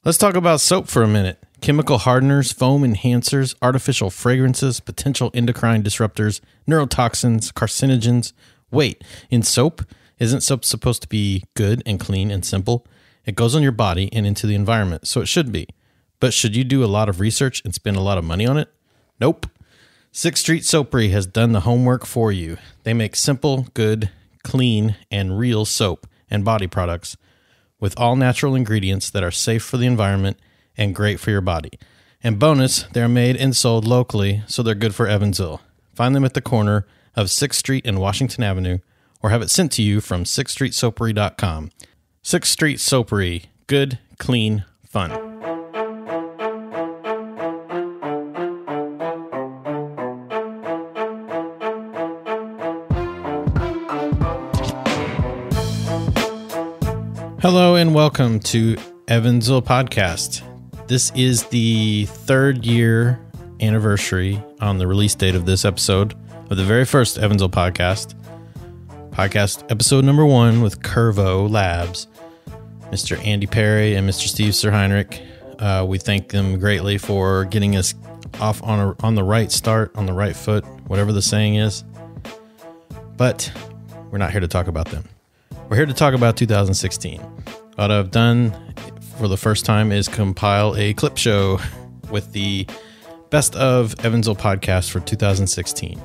Let's talk about soap for a minute. Chemical hardeners, foam enhancers, artificial fragrances, potential endocrine disruptors, neurotoxins, carcinogens. Wait, in soap? Isn't soap supposed to be good and clean and simple? It goes on your body and into the environment, so it should be. But should you do a lot of research and spend a lot of money on it? Nope. 6th Street Soapery has done the homework for you. They make simple, good, clean, and real soap and body products with all natural ingredients that are safe for the environment and great for your body. And bonus, they're made and sold locally, so they're good for Evansville. Find them at the corner of 6th Street and Washington Avenue, or have it sent to you from 6thstreetsoapery.com. 6th Street Soapery. Good, clean, fun. Hello and welcome to Evansville Podcast. This is the 3rd year anniversary on the release date of this episode of the very first Evansville Podcast. Podcast episode number 1 with Curvo Labs, Mr. Andy Perry and Mr. Steve Sirheinrich. We thank them greatly for getting us off on the right start, on the right foot, whatever the saying is. But we're not here to talk about them. We're here to talk about 2016. What I've done for the first time is compile a clip show with the best of Evansville podcast for 2016.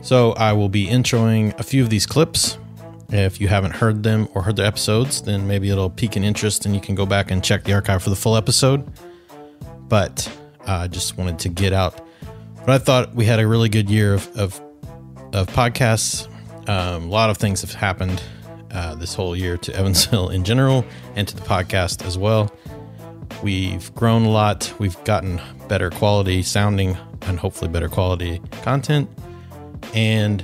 So I will be introing a few of these clips. If you haven't heard them or heard the episodes, then maybe it'll pique an interest and you can go back and check the archive for the full episode. But I just wanted to get out. But I thought we had a really good year of podcasts. A lot of things have happened this whole year to Evansville in general and to the podcast as well. We've grown a lot. We've gotten better quality sounding and hopefully better quality content. And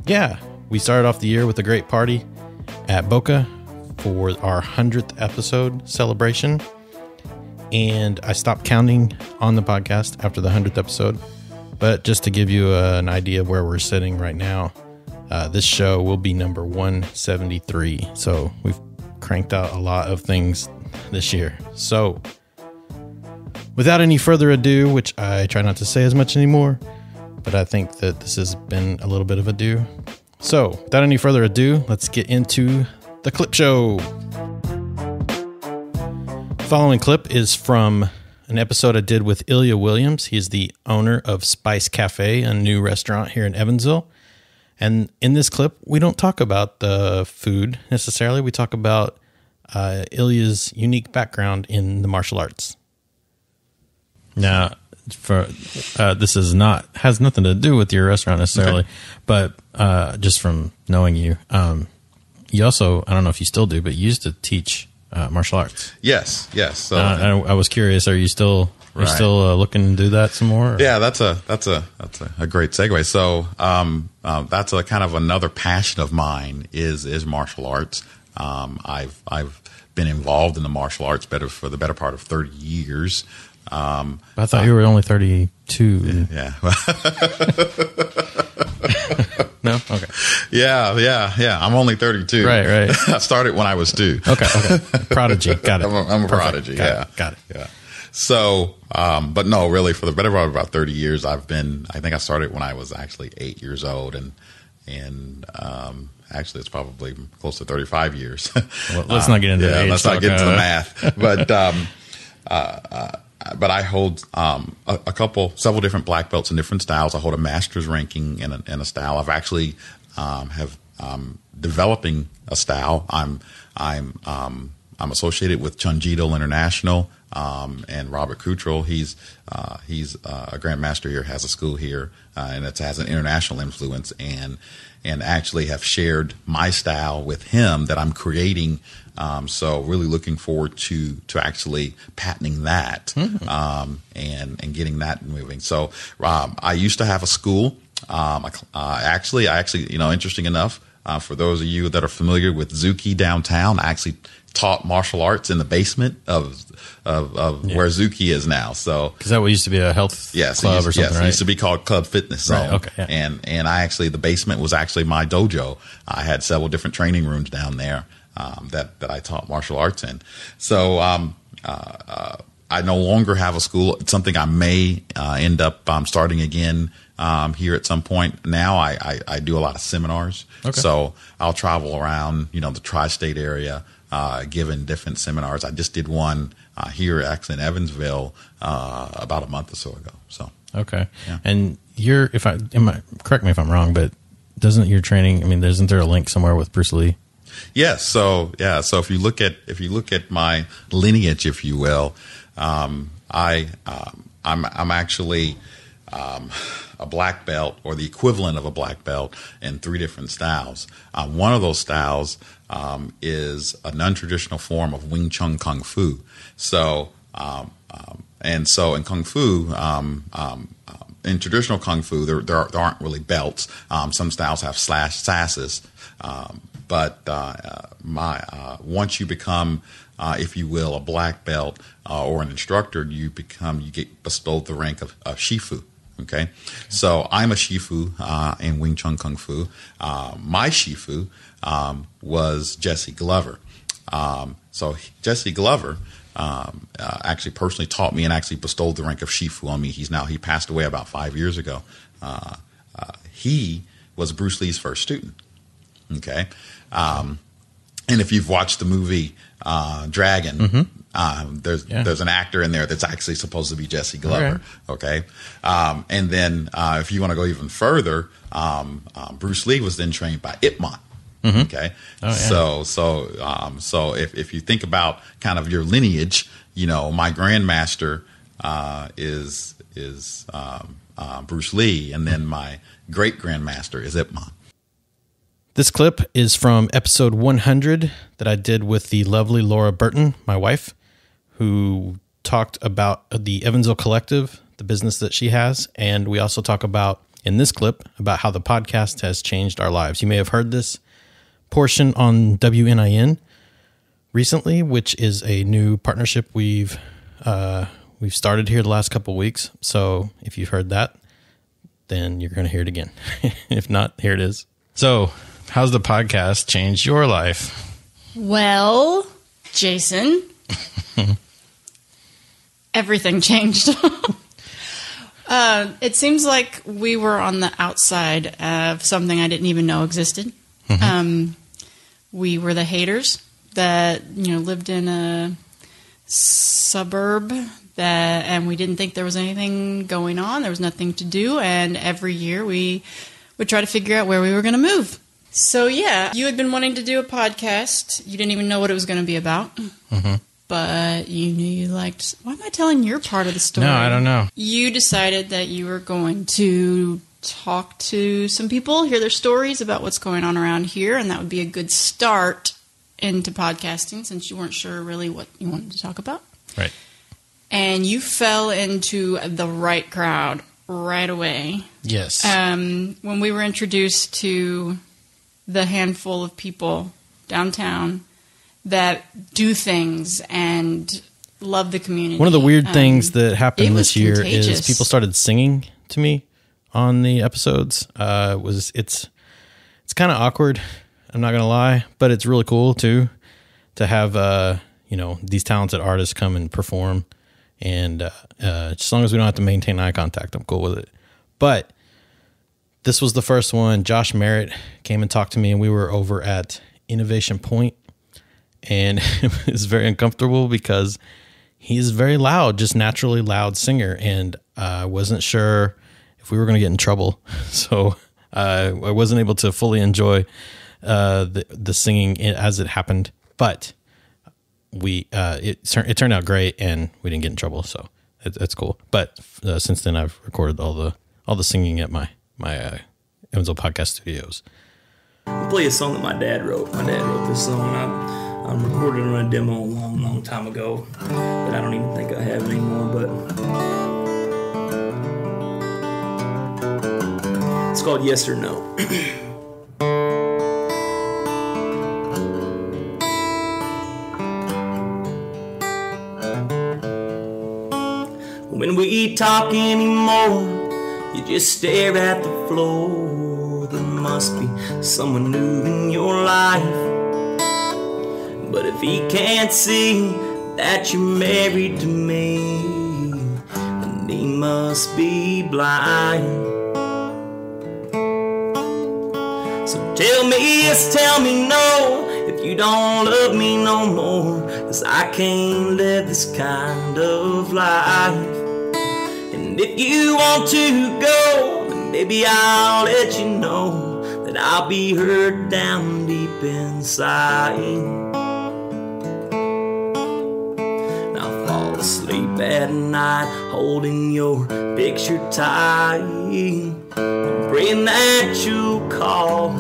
yeah, we started off the year with a great party at Boca for our 100th episode celebration. And I stopped counting on the podcast after the 100th episode. But just to give you an idea of where we're sitting right now, this show will be number 173. So we've cranked out a lot of things this year. So without any further ado, which I try not to say as much anymore, but I think that this has been a little bit of ado. So without any further ado, let's get into the clip show. The following clip is from an episode I did with Illya Williams. He's the owner of Spice Cafe, a new restaurant here in Evansville. And in this clip, we don't talk about the food necessarily. We talk about Illya's unique background in the martial arts. Now, this has nothing to do with your restaurant necessarily, okay. But just from knowing you, you also, I don't know if you still do, but you used to teach martial arts. Yes. So I was curious. Are you still? You're still looking to do that some more? Or? Yeah, that's a great segue. So that's a kind of another passion of mine is martial arts. I've been involved in the martial arts for the better part of 30 years. I thought you were only 32. Yeah. No? Okay. Yeah. I'm only 32. Right. I started when I was 2. Okay. Prodigy. Got it. I'm a prodigy. Got it. Yeah. So, but no, really, for the better part of about 30 years, I think I started when I was actually 8 years old, and actually it's probably close to 35 years. Well, let's not get into the age. Let's not get into the math. But I hold several different black belts in different styles. I hold a master's ranking in a style. I've actually developing a style. I'm associated with Chunjito International. And Robert Cuttrell, he's a grandmaster here, has a school here, and it has an international influence, and actually have shared my style with him that I'm creating. So really looking forward to actually patenting that, and getting that moving. So I used to have a school. Actually, interesting enough, for those of you that are familiar with Zuki downtown, I actually taught martial arts in the basement of where Zuki is now. So, because that used to be a health club or something, right? It used to be called Club Fitness Zone. Right, okay, yeah. And I actually, the basement was actually my dojo. I had several different training rooms down there that I taught martial arts in. So I no longer have a school. It's something I may end up starting again here at some point. Now I do a lot of seminars. Okay. So I'll travel around, the tri-state area, giving different seminars. I just did one here actually in Evansville about a month or so ago. So okay. Yeah. And correct me if I'm wrong, but doesn't your training, isn't there a link somewhere with Bruce Lee? Yes. So if you look at my lineage, if you will, I'm actually a black belt, or the equivalent of a black belt, in 3 different styles. One of those styles is a non-traditional form of Wing Chun Kung Fu. So in Kung Fu, in traditional Kung Fu, there aren't really belts. Some styles have sasses. But once you become, if you will, a black belt or an instructor, you get bestowed the rank of Shifu. Okay, so I'm a Shifu in Wing Chun Kung Fu. My Shifu was Jesse Glover. So Jesse Glover actually personally taught me and actually bestowed the rank of Shifu on me. He passed away about 5 years ago. He was Bruce Lee's first student. Okay. And if you've watched the movie Dragon, there's an actor in there that's actually supposed to be Jesse Glover. Okay. And then if you want to go even further, Bruce Lee was then trained by Ip Man. Okay. Oh, yeah. So if you think about kind of your lineage, my grandmaster is Bruce Lee, and then my great grandmaster is Ip Man. This clip is from episode 100 that I did with the lovely Laura Burton, my wife, who talked about the Evansville Collective, the business that she has. And we also talk about, in this clip, about how the podcast has changed our lives. You may have heard this portion on WNIN recently, which is a new partnership we've started here the last couple of weeks. So if you've heard that, then you're going to hear it again. If not, here it is. So how's the podcast changed your life? Well, Jason, everything changed. It seems like we were on the outside of something I didn't even know existed. We were the haters that, lived in a suburb and we didn't think there was anything going on. There was nothing to do. And every year we would try to figure out where we were going to move. So, yeah, you had been wanting to do a podcast. You didn't even know what it was going to be about. But you knew you liked... Why am I telling your part of the story? No, I don't know. You decided that you were going to talk to some people, hear their stories about what's going on around here, and that would be a good start into podcasting since you weren't sure really what you wanted to talk about. Right. And you fell into the right crowd right away. Yes. When we were introduced to the handful of people downtown that do things and love the community. One of the weird things that happened this year contagious. is people started singing to me on the episodes. It's kind of awkward, I'm not gonna lie, but it's really cool too to have these talented artists come and perform. And as long as we don't have to maintain eye contact, I'm cool with it. But this was the first one. Josh Merritt came and talked to me, and we were over at Innovation Point, and it was very uncomfortable because he's very loud, just naturally loud singer, and I wasn't sure if we were going to get in trouble, so I wasn't able to fully enjoy the singing as it happened. But it turned out great, and we didn't get in trouble, so it's cool. But since then, I've recorded all the singing at my Evansville podcast studios. I'll play a song that my dad wrote. My dad wrote this song. I recorded it on a demo a long time ago, but I don't even think I have it anymore. But it's called Yes or No. When we talk anymore, you just stare at the floor. There must be someone new in your life. But if he can't see, that you're married to me, and he must be blind. So tell me yes, tell me no, if you don't love me no more, 'cause I can't live this kind of life. And if you want to go, then maybe I'll let you know that I'll be hurt down deep inside. And I'll fall asleep at night holding your picture tight, and praying that you'll call.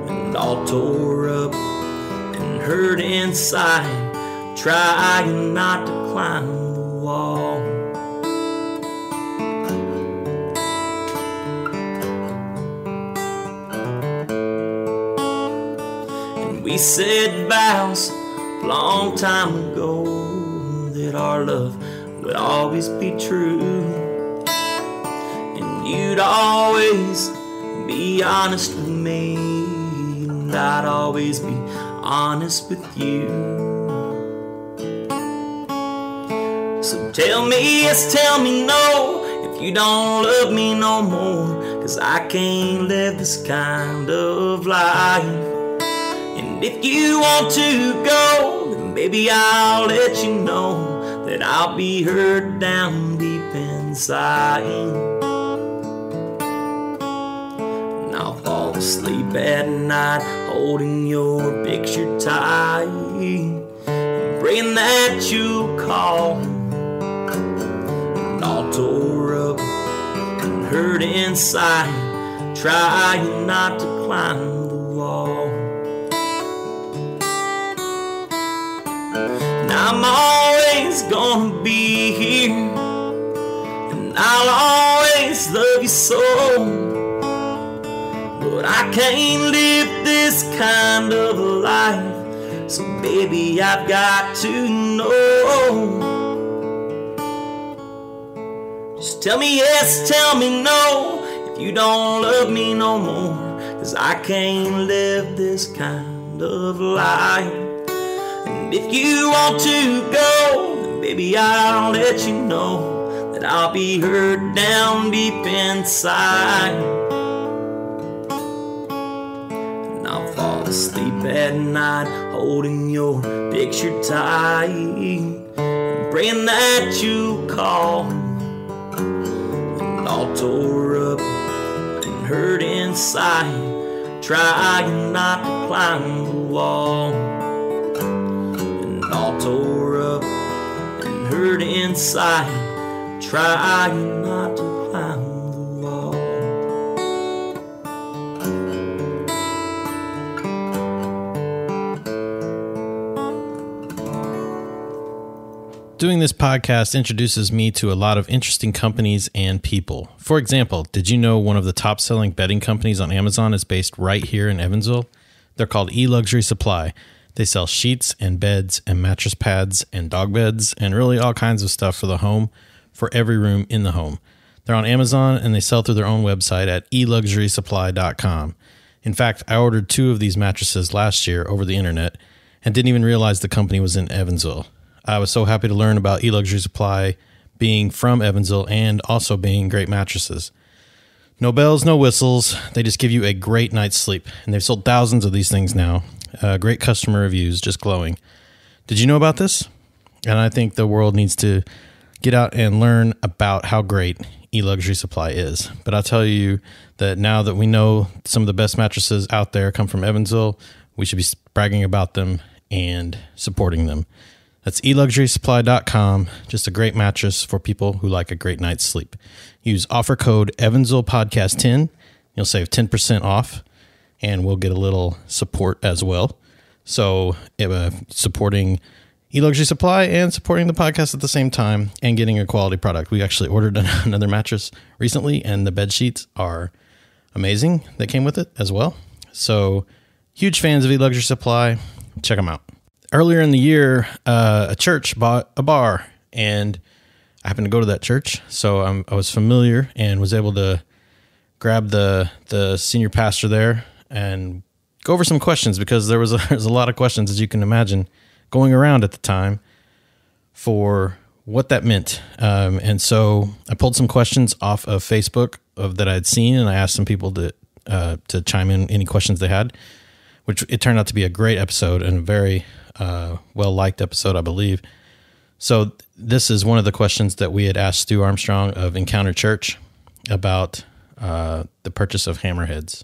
And all tore up and hurt inside, trying not to climb the wall. We said vows a long time ago that our love would always be true, and you'd always be honest with me, and I'd always be honest with you. So tell me yes, tell me no, if you don't love me no more, 'cause I can't live this kind of life. And if you want to go, then maybe I'll let you know that I'll be hurt down deep inside. And I'll fall asleep at night holding your picture tight, and praying that you'll call. And all tore up and hurt inside, trying not to climb the wall. I'm always gonna be here, and I'll always love you so, but I can't live this kind of life, so baby I've got to know. Just tell me yes, tell me no, if you don't love me no more, 'cause I can't live this kind of life. And if you want to go, then baby I'll let you know that I'll be hurt down deep inside. And I'll fall asleep at night holding your picture tight, and praying that you'll call. And all tore up and hurt inside, trying not to climb the wall. All tore up and hurt inside, trying not to climb the wall. Doing this podcast introduces me to a lot of interesting companies and people. For example, did you know one of the top-selling bedding companies on Amazon is based right here in Evansville? They're called eLuxury Supply. They sell sheets and beds and mattress pads and dog beds and really all kinds of stuff for the home, for every room in the home. They're on Amazon and they sell through their own website at eluxurysupply.com. In fact, I ordered 2 of these mattresses last year over the internet and didn't even realize the company was in Evansville. I was so happy to learn about eLuxury Supply being from Evansville and also being great mattresses. No bells, no whistles. They just give you a great night's sleep. And they've sold thousands of these things now. Great customer reviews, just glowing. Did you know about this? And I think the world needs to get out and learn about how great eLuxury Supply is. But I'll tell you that now that we know some of the best mattresses out there come from Evansville, we should be bragging about them and supporting them. That's eluxurysupply.com. Just a great mattress for people who like a great night's sleep. Use offer code EvansvillePodcast10. You'll save 10% off, and we'll get a little support as well. So supporting eLuxury Supply and supporting the podcast at the same time and getting a quality product. We actually ordered another mattress recently, and the bed sheets are amazing. They came with it as well. So huge fans of eLuxury Supply. Check them out. Earlier in the year, a church bought a bar, and I happened to go to that church, so I was familiar and was able to grab the senior pastor there and go over some questions, because there was a lot of questions, as you can imagine, going around at the time for what that meant. And so I pulled some questions off of Facebook that I'd seen, and I asked some people to chime in any questions they had, which it turned out to be a great episode and a very well-liked episode, I believe. So this is one of the questions that we had asked Stu Armstrong of Encounter Church about the purchase of Hammerheads.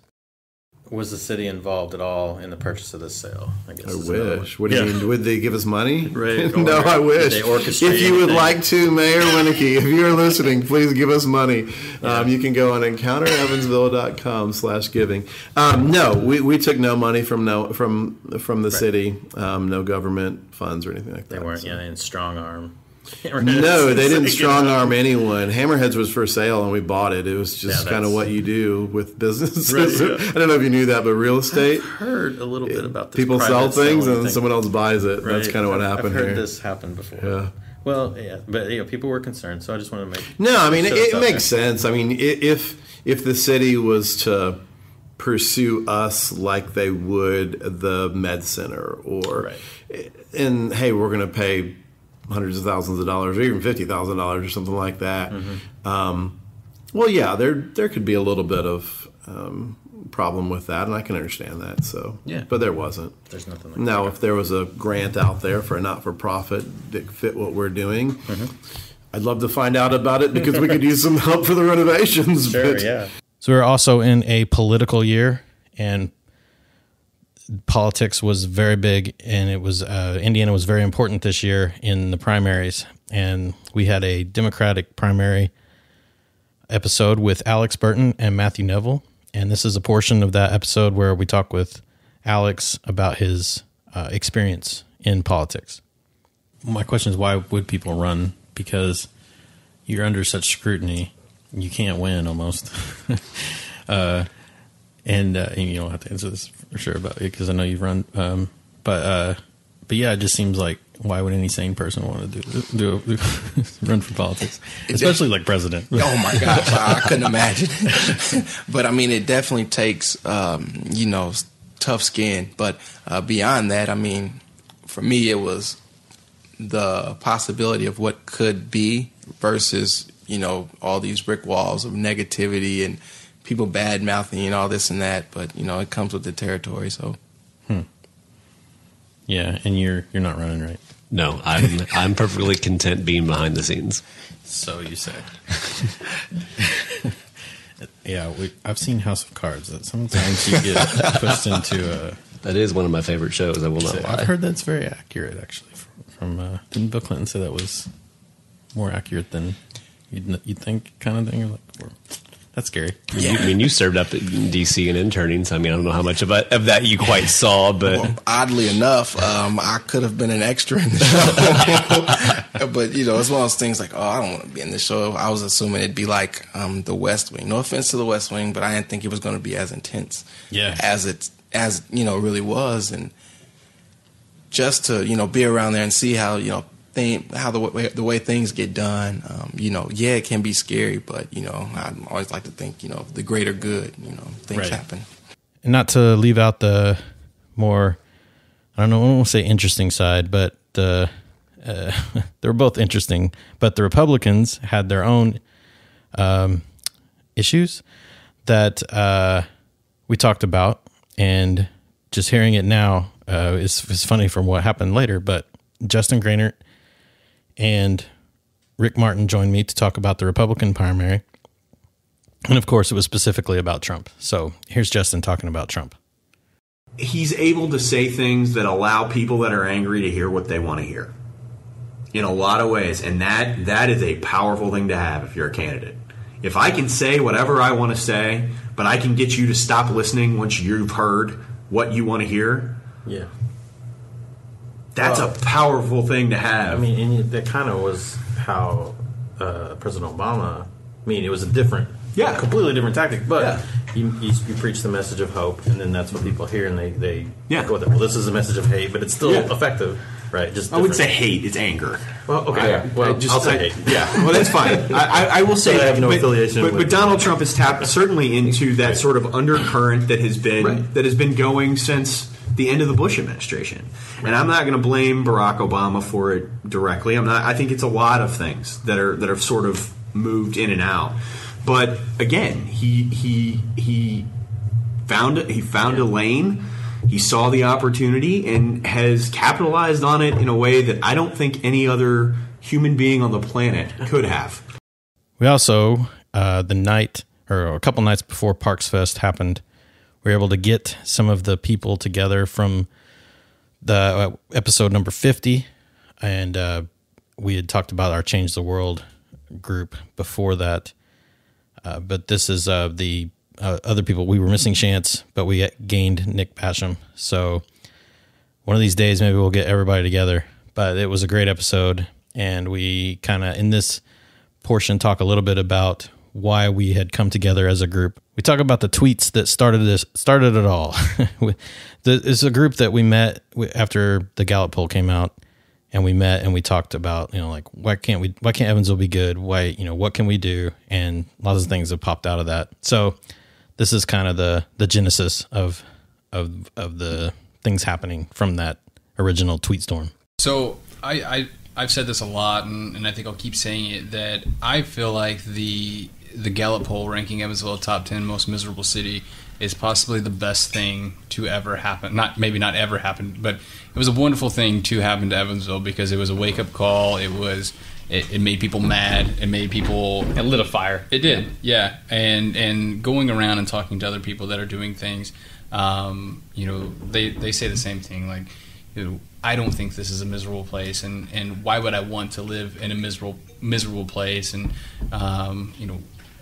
Was the city involved at all in the purchase of this sale? I guess. I wish. What do you mean? Would they give us money? Right. No, I wish. If you would like to, Mayor Winnicky, if you're listening, please give us money. Yeah. You can go on EncounterEvansville.com/giving. No, we took no money from the city. No government funds or anything like that. They weren't in strong arm. No, they didn't strong arm anyone. Hammerheads was for sale, and we bought it. It was just kind of what you do with businesses. Right, yeah. I don't know if you knew that, but real estate. I've heard a little bit about this. People sell things, and then someone else buys it. Right. That's kind of what happened here. I've heard this happen before. Yeah. Well, yeah, but people were concerned, so I just wanted to make. No, I mean it makes sense. I mean, if the city was to pursue us like they would the med center, and hey, we're going to pay hundreds of thousands of dollars, or even $50,000 or something like that. Mm-hmm. Well, yeah, there could be a little bit of problem with that, and I can understand that. So, yeah, but there wasn't. There's nothing like now, if there was a grant out there for a not-for-profit that fit what we're doing, I'd love to find out about it because we could use some help for the renovations. Sure, yeah. So we're also in a political year, and politics was very big, and it was Indiana was very important this year in the primaries, and we had a Democratic primary episode with Alex Burton and Matthew Neville, and this is a portion of that episode where we talk with Alex about his experience in politics. My question is, why would people run? Because you're under such scrutiny, you can't win almost. And you don't have to answer this for sure about it because I know you've run. But yeah, it just seems like, why would any sane person want to do run for politics, especially like president? Oh my gosh, I couldn't imagine. But I mean, it definitely takes tough skin. But beyond that, I mean, for me, it was the possibility of what could be versus all these brick walls of negativity and people bad mouthing and all this and that, but it comes with the territory. So, yeah, and you're not running, right? No, I'm perfectly content being behind the scenes. So you say. Yeah, I've seen House of Cards. That sometimes you get pushed into a. That is one of my favorite shows. I will not lie. I've heard that's very accurate, actually. From didn't Bill Clinton say that was more accurate than you'd think, kind of thing? You're like, that's scary. Yeah. You served up in D.C. and interning, so I don't know how much of that you quite saw, but... Well, oddly enough, I could have been an extra in the show. But, it's one of those things like, I don't want to be in the show. I was assuming it'd be like The West Wing. No offense to The West Wing, but I didn't think it was going to be as intense as it really was. And just to, be around there and see how, the way things get done, it can be scary, but I always like to think, the greater good, things happen. And not to leave out the more, I don't want to say interesting side, but they were both interesting. But the Republicans had their own issues that we talked about, and just hearing it now is funny from what happened later. But Justin Groenert and Rick Martin joined me to talk about the Republican primary. And of course, it was specifically about Trump. So here's Justin talking about Trump. He's able to say things that allow people that are angry to hear what they want to hear in a lot of ways. And that is a powerful thing to have if you're a candidate. If I can say whatever I want to say, but I can get you to stop listening once you've heard what you want to hear. Yeah. That's a powerful thing to have. And that kind of was how President Obama, it was a completely different tactic, but you preach the message of hope, and then that's what people hear, and they go with it. Well, this is a message of hate, but it's still effective, right? Just I wouldn't say hate, it's anger. Well, okay. I'll say hate. Yeah, well, that's fine. I will say I have no affiliation with but Donald Trump has tapped certainly into that sort of undercurrent that has been going since the end of the Bush administration. And I'm not going to blame Barack Obama for it directly. I think it's a lot of things that are sort of moved in and out. But again, he found a lane. He saw the opportunity and has capitalized on it in a way that I don't think any other human being on the planet could have. We also, the night or a couple nights before Parksfest happened, we were able to get some of the people together from the episode number 50, and we had talked about our Change the World group before that. But this is the other people. We were missing Chance, but we gained Nick Basham. So one of these days, maybe we'll get everybody together. But it was a great episode, and we kind of, in this portion, talk a little bit about why we had come together as a group. We talk about the tweets that started it all. It's a group that we met after the Gallup poll came out, and we met and we talked about, like, why can't Evansville be good? Why, what can we do? And lots of things have popped out of that. So this is kind of the genesis of the things happening from that original tweet storm. So I've said this a lot, and I think I'll keep saying it, that I feel like the Gallup poll ranking Evansville a top 10 most miserable city is possibly the best thing to ever happen. Maybe not ever happen, but it was a wonderful thing to happen to Evansville because it was a wake-up call. It made people mad. It made people... It lit a fire. It did, yeah. And going around and talking to other people that are doing things, they say the same thing, like, I don't think this is a miserable place, and why would I want to live in a miserable place? And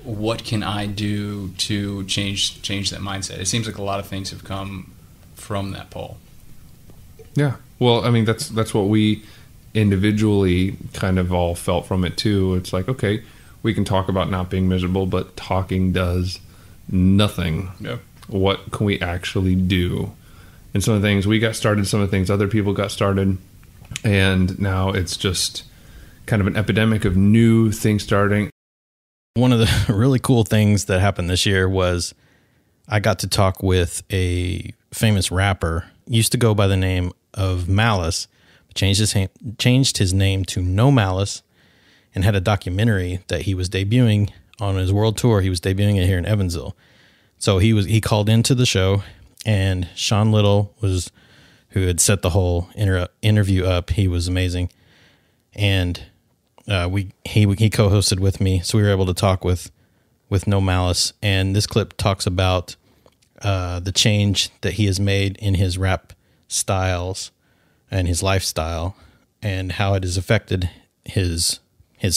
what can I do to change that mindset? It seems like a lot of things have come from that poll. Yeah, well, I mean that's what we individually kind of all felt from it too. It's like, okay, we can talk about not being miserable, but talking does nothing. Yeah. What can we actually do? And some of the things we got started, some of the things other people got started, and now it's just kind of an epidemic of new things starting. One of the really cool things that happened this year was I got to talk with a famous rapper, used to go by the name of Malice, changed his name to No Malice, and had a documentary that he was debuting on his world tour. He was debuting it here in Evansville. So he called into the show, and Sean Little who had set the whole interview up. He was amazing. And he co-hosted with me, so we were able to talk with No Malice. And this clip talks about the change that he has made in his rap styles and his lifestyle, and how it has affected his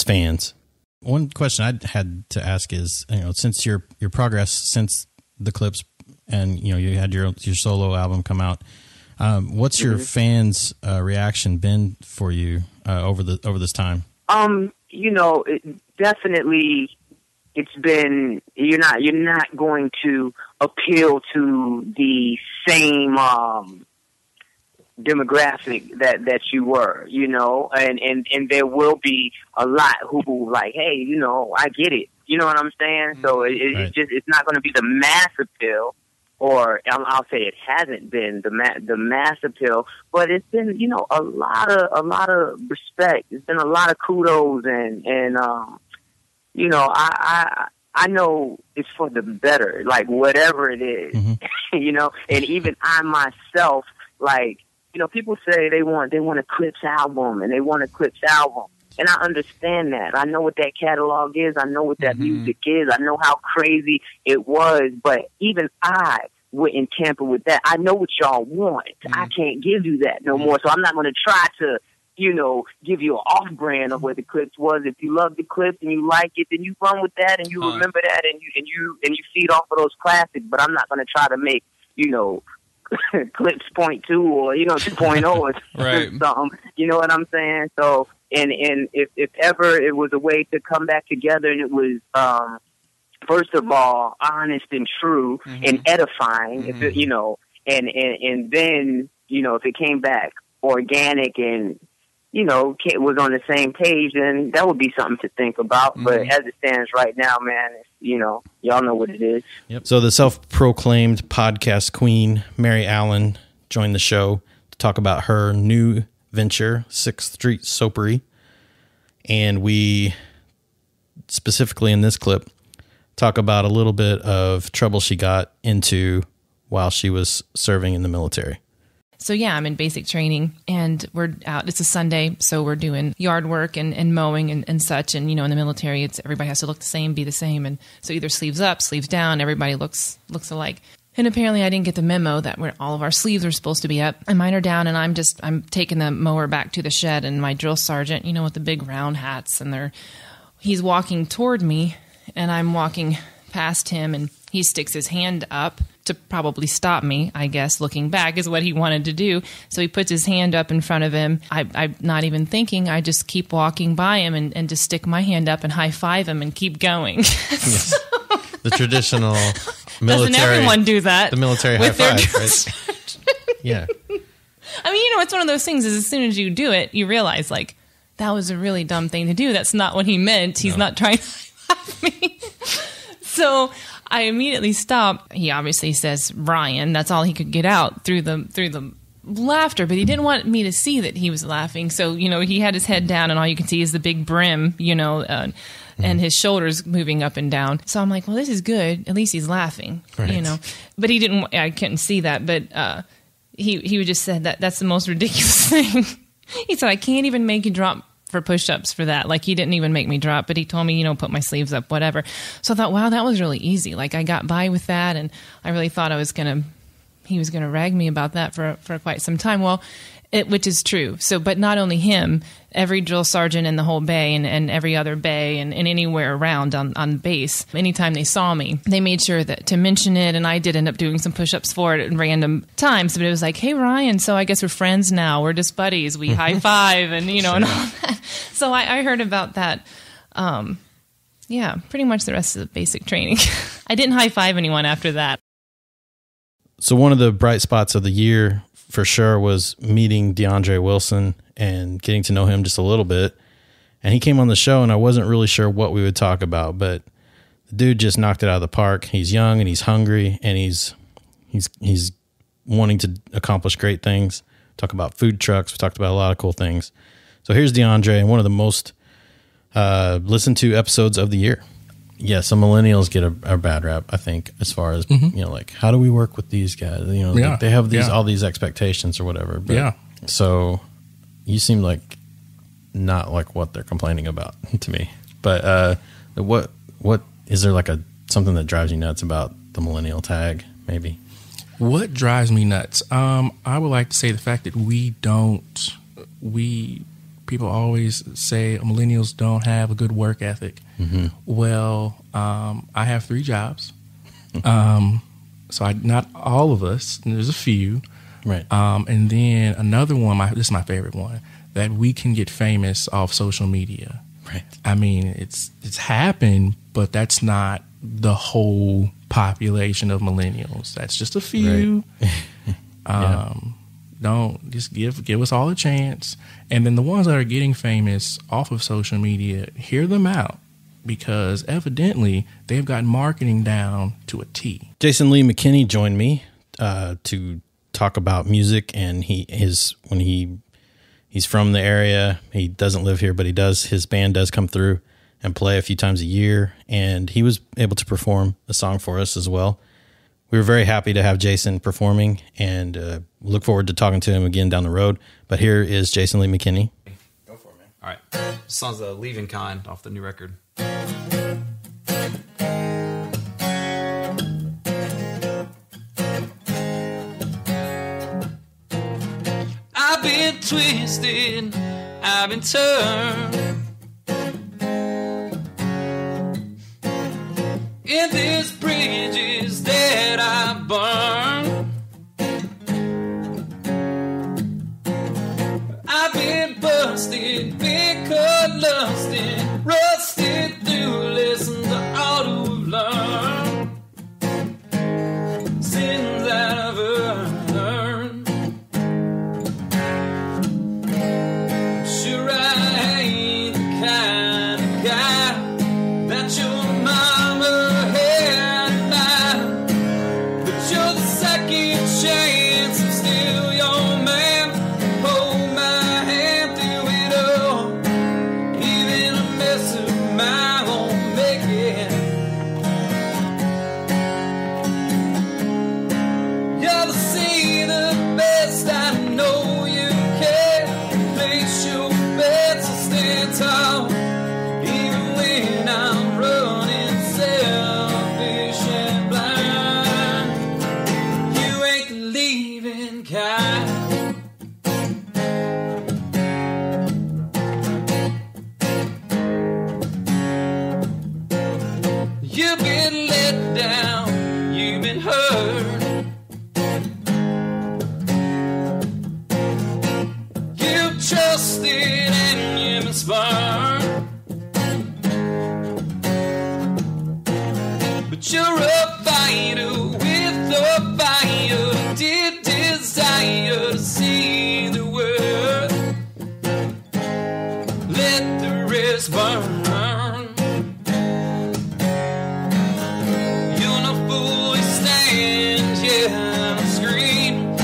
fans. One question I had to ask is, since your progress since the clips, and you had your solo album come out, what's your fans' reaction been for you over this time? Definitely, it's been, you're not going to appeal to the same demographic that you were, and there will be a lot who like, hey, I get it, you know what I'm saying? So it's not going to be the mass appeal, or I'll say it hasn't been the mass appeal, but it's been, a lot of respect. It's been a lot of kudos, and I know it's for the better, like whatever it is, and even I myself, like, people say they want a Clips album, and they want a Clips album. And I understand that. I know what that catalog is. I know what that music is. I know how crazy it was. But even I wouldn't tamper with that. I know what y'all want. I can't give you that no more. So I'm not going to try to, give you an off-brand of what the Clips was. If you love the Clips and you like it, then you run with that, and you remember that, and you feed off of those classics. But I'm not going to try to make, Clips 0.2 or 2.0 or something. You know what I'm saying? So, and if ever it was a way to come back together, and it was first of all honest and true and edifying, if it, and then if it came back organic and was on the same page, then that would be something to think about. But as it stands right now, man, it's, y'all know what it is. Yep. So the self-proclaimed podcast queen, Mary Allen, joined the show to talk about her new venture, 6th Street Soapery. And we, specifically in this clip, talk about a little bit of trouble she got into while she was serving in the military. So yeah, I'm in basic training and we're out. It's a Sunday, so we're doing yard work and mowing and such. And, you know, in the military, it's everybody has to look the same, be the same. And so either sleeves up, sleeves down, everybody looks alike. And apparently I didn't get the memo that all of our sleeves were supposed to be up and mine are down. And I'm taking the mower back to the shed, and my drill sergeant, you know, with the big round hats, and he's walking toward me and I'm walking past him, and he sticks his hand up to probably stop me, I guess. Looking back is what he wanted to do. So he puts his hand up in front of him. I'm not even thinking. I just keep walking by him and just stick my hand up and high five him and keep going. Yes. The traditional military. Doesn't everyone do that? The military high five, right? Yeah. I mean, you know, it's one of those things is as soon as you do it, you realize, like, that was a really dumb thing to do. That's not what he meant. He's not trying to high five me. So I immediately stop. He obviously says Ryan. That's all he could get out through the laughter, but he didn't want me to see that he was laughing. So, you know, he had his head down and all you can see is the big brim, you know, and his shoulders moving up and down. So I'm like, well, this is good. At least he's laughing, right. You know. But I couldn't see that. But he would just said that's the most ridiculous thing. He said, I can't even make you drop for push-ups for that. Like, he didn't even make me drop, but he told me, you know, put my sleeves up, whatever. So I thought, wow, that was really easy. Like, I got by with that, and I really thought he was going to rag me about that for quite some time. Well, which is true. So, but not only him, every drill sergeant in the whole bay and every other bay and anywhere around on base, anytime they saw me, they made sure that to mention it. And I did end up doing some push-ups for it at random times. But it was like, hey, Ryan, so I guess we're friends now. We're just buddies. We high five and, you know, sure. And all that. So I heard about that. Yeah, pretty much the rest of the basic training. I didn't high five anyone after that. So one of the bright spots of the year for sure was meeting Deandre Wilson and getting to know him just a little bit. And he came on the show and I wasn't really sure what we would talk about, but the dude just knocked it out of the park. He's young and he's hungry and he's wanting to accomplish great things. Talk about food trucks. We talked about a lot of cool things. So here's Deandre and one of the most listened to episodes of the year. Yeah, some millennials get a bad rap, I think, as far as, you know, like, how do we work with these guys? You know, like they have all these expectations or whatever. But, so you seem like not like what they're complaining about to me. But what is there like something that drives you nuts about the millennial tag, maybe? What drives me nuts? I would like to say the fact that people always say millennials don't have a good work ethic. Mm-hmm. Well, I have 3 jobs. So not all of us, there's a few. Right. And then another one, this is my favorite one, that we can get famous off social media. Right. I mean, it's happened, but that's not the whole population of millennials. That's just a few. Right. Don't just give us all a chance. And then the ones that are getting famous off of social media, hear them out, because evidently they've got marketing down to a T. Jason Lee McKinney joined me to talk about music, and he's from the area. He doesn't live here, but his band does come through and play a few times a year, and he was able to perform a song for us as well. We were very happy to have Jason performing and look forward to talking to him again down the road. But here is Jason Lee McKinney. Go for it, man. All right. This song's the Leaving Kind off the new record. I've been twisted, I've been turned in these bridges that I burn. I've been busted, been cut, lusted, rusted through lessons I ought to have learned, sins that I've earned. Sure, I hate You've been let down, you've been hurt. You've trusted and you've been spurned. But you're a fighter with a fire, deep desire to see the world. Let the rest burn. You're not fully stand, yeah, and scream.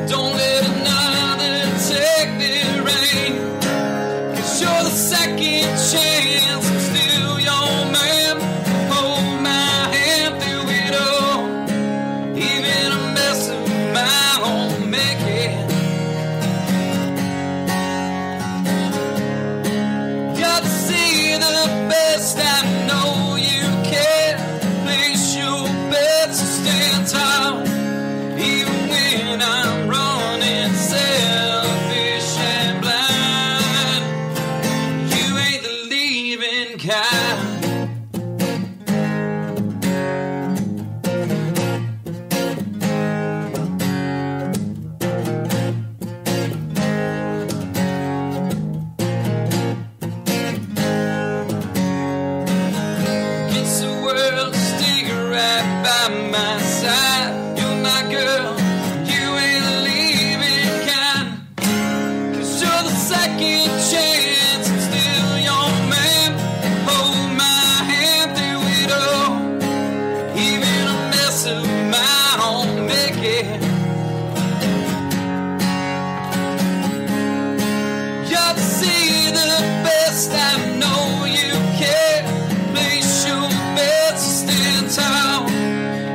Don't let another take the reign. 'Cause you're the second chance, I'm still your man. Hold my hand through it all. Even a mess of my own making. Got to see the best, I know you can. Place your bets to stand tall. Even when I'm running selfish and blind. You ain't the leaving kind. It's the world to stick right by my side. You're my girl, you ain't the leaving kind. 'Cause you're the second chance, I'm still your man. Hold my hand through it all. Even a mess of my own making. You're to see the best, I know you can. Place your bets to stand tall.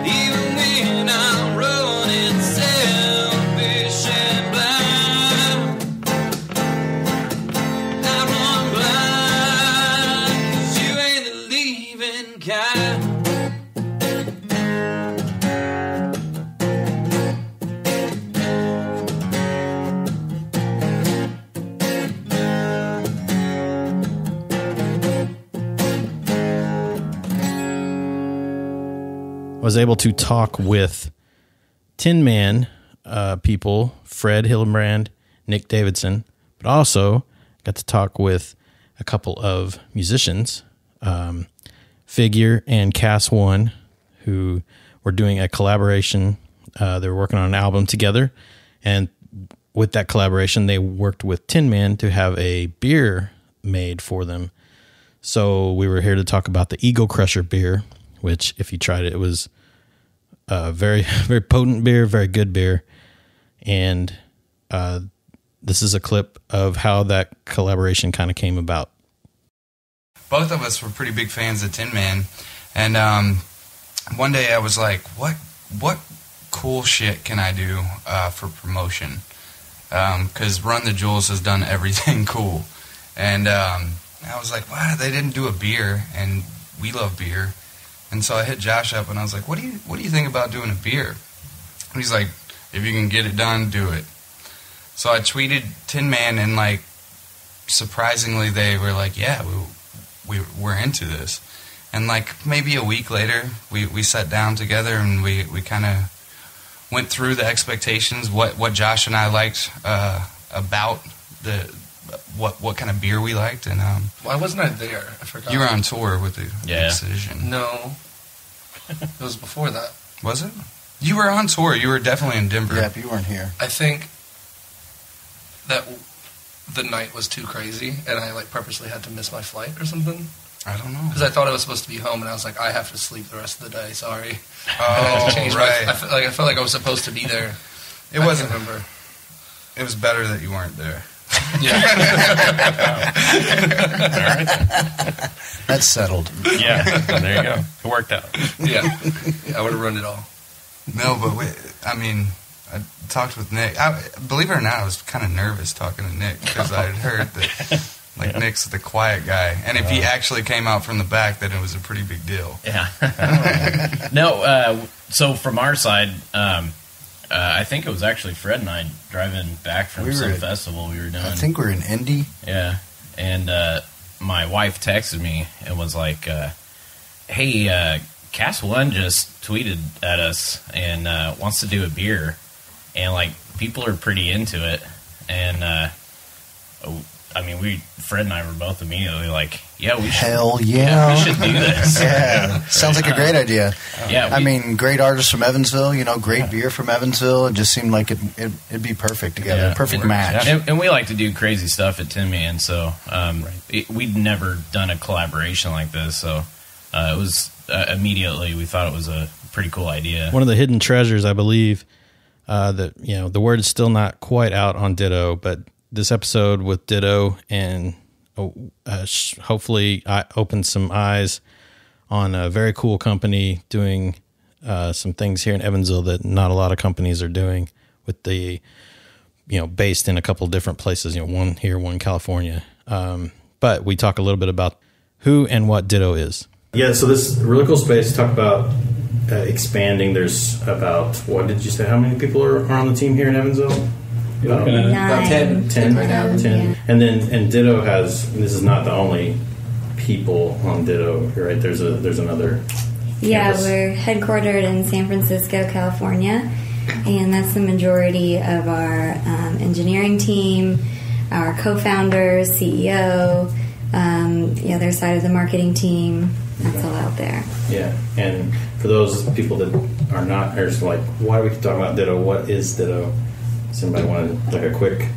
Even when I'm running selfish and blind. I run blind, 'cause you ain't the leaving kind. Was able to talk with Tin Man people, Fred Hillenbrand, Nick Davidson, but also got to talk with a couple of musicians, Figure and Cass One, who were doing a collaboration. They were working on an album together, and with that collaboration, they worked with Tin Man to have a beer made for them. So we were here to talk about the Eagle Crusher beer, which, if you tried it, it was a very, very potent beer, very good beer. And this is a clip of how that collaboration kind of came about. Both of us were pretty big fans of Tin Man, and one day I was like, what cool shit can I do for promotion? Because Run the Jewels has done everything cool. And I was like, wow, they didn't do a beer, and we love beer. And so I hit Josh up, and I was like, what do you think about doing a beer? And he's like, if you can get it done, do it. So I tweeted Tin Man, and like, surprisingly, they were like, yeah, we're into this. And like maybe a week later, we sat down together, and we kind of went through the expectations, what Josh and I liked about what kind of beer we liked. And why wasn't I there? I forgot. You were on tour with the Decision. No, it was before that. Was it? You were on tour. You were definitely in Denver. Yeah, but you weren't here. I think that the night was too crazy, and I like purposely had to miss my flight or something. I don't know. Because I thought I was supposed to be home, and I was like, I have to sleep the rest of the day. Sorry. Oh, and I had to change right. I felt like I was supposed to be there. It wasn't. Remember. It was better that you weren't there. Yeah. All right. That's settled. Yeah. There you go. It worked out. Yeah. I would have run it all. No, but I talked with Nick. Believe it or not, I was kind of nervous talking to Nick because I had heard that Nick's the quiet guy, and if he actually came out from the back, then it was a pretty big deal. Yeah. No. So from our side, I think it was actually Fred and I driving back from some festival we were doing. I think we're in Indy. Yeah, and my wife texted me and was like, hey, Cast One just tweeted at us and wants to do a beer, and like people are pretty into it, and I mean, Fred and I were both immediately like, yeah, we should. Hell yeah. We should do this. Yeah. Sounds like a great idea. Yeah. I mean, great artists from Evansville, great beer from Evansville. It just seemed like it'd be perfect together. Yeah. Perfect match. And we like to do crazy stuff at Tin Man, so we'd never done a collaboration like this, so it was immediately we thought it was a pretty cool idea. One of the hidden treasures, I believe, that the word is still not quite out on Ditto, but this episode with Ditto and hopefully opened some eyes on a very cool company doing some things here in Evansville that not a lot of companies are doing, with the based in a couple different places, one here, one in California. But we talk a little bit about who and what Ditto is. Yeah, so this really cool space. Talk about expanding. There's about, what did you say, how many people are on the team here in Evansville? About 10 right now. 10. Yeah. And Ditto has, and this is not the only people on Ditto, right? There's another Yeah, campus. we're headquartered in San Francisco, California, and that's the majority of our engineering team, our co-founders, CEO, the other side of the marketing team. That's all out there. Yeah, and for those people that are not, are just like, why are we talking about Ditto? What is Ditto? Does anybody want a quick